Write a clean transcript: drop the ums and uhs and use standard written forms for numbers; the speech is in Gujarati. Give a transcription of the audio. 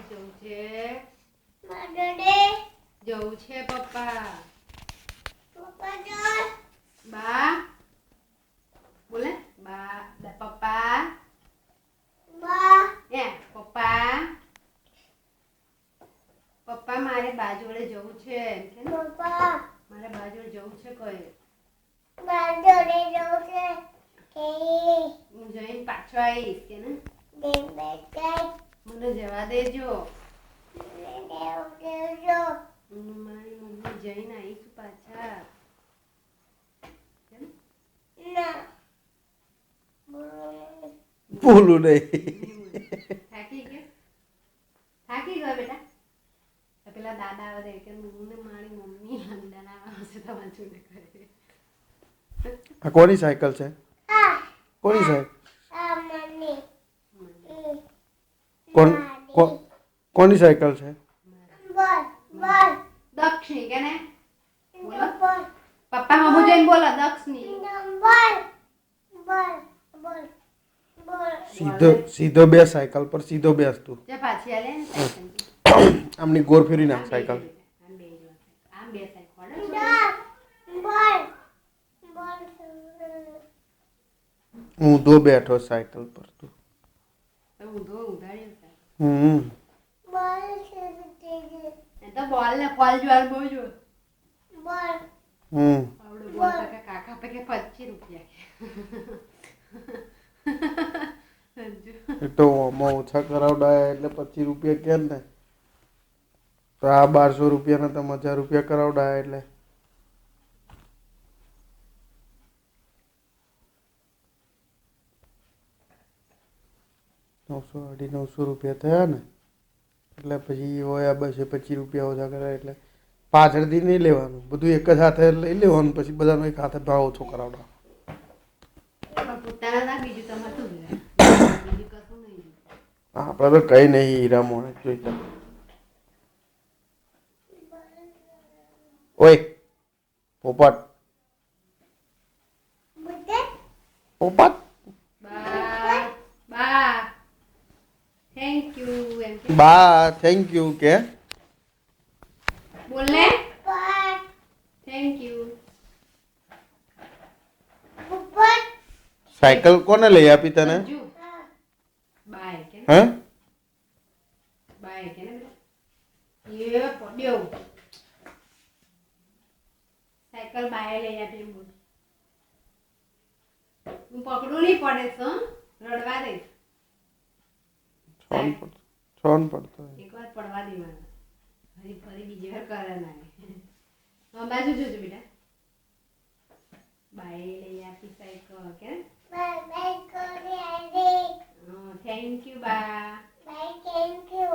જવું છે માડડે જવું છે પપ્પા પપ્પા જોર બા બોલે બા પપ્પા બા એ પપ્પા પપ્પા મારે બા જોડે જવું છે એમ કે ને? પપ્પા મારે બા જોડે જવું છે કોઈ માડડે જોર કે હું જઈને પાછો આવીશ કે ને દે બેટા મને જવા દેજો જો મારી મમ્મી જઈને આવીશું પાછા કેમ? ના બોલું નહીં. થાકી ગયો બેટા તો પેલા દાદા આવે કે હું ને મારી મમ્મી લંડન આવશે તમારા જોડે કરે આ કોની સાયકલ છે? આ કોની સાયકલ? આ મમ્મી કોની સાયકલ છે? બોલ બોલ દક્ષની કે ને બોલ પપ્પા મમ્મુ જઈને બોલો દક્ષની બોલ બોલ બોલ બોલ સીધો બે સાયકલ પર સીધો બેસ તું. જે પાછી આલે ને સાયકલ આમની ગોર ફેરી નાખ સાયકલ. આમ બે સાયકલ બોલ બોલ હું દો બેઠો સાયકલ પર તું. ઊંધો ઉધાડ્યો બોલ એ તો બોલ ને ફોલ જોર બોજો બોલ આવડો બોલ કાકા કાકા પે કે 25 રૂપિયા એ તો આમાં ઓછા કરાવડાયા એટલે 25 રૂપિયા કે ને તો આ 1200 રૂપિયાના તો 1000 રૂપિયા કરાવડાયા એટલે ₹900 રૂપિયા થયા ને એટલે પછી હોય આ 225 રૂપિયા ઓછા કરાય એટલે પાછળથી નહીં લેવાનું, બધું એક જ હાથે લઈ લેવાનું, પછી બધાનો એક હાથે ભાવ ઓછો કરાવડાવો. પોતાના ના બીજું તમારે શું બીજું કશું નહીં આપણે તો કઈ નહીં હીરા મોણે જોઈતા. ઓય પોપટ પોપટ બા થેન્ક યુ એમ કે બા થેન્ક યુ કે બોલ ને થેન્ક યુ સાયકલ કોને લઈ આપી તને? બાય કે હે બાય કે ને એ પડ્યો સાયકલ બાય લઈ આપી બોલ હું પકડું નહીં પડે તો રડવા દે છોન પડતો એક વાર પડવા દે મને ફરી ફરી બીજી વાર કરે ના હા બાજુ જોજો બેટા બાય લઈ આપી સાયકલ કે થેન્ક યુ બા Thank you.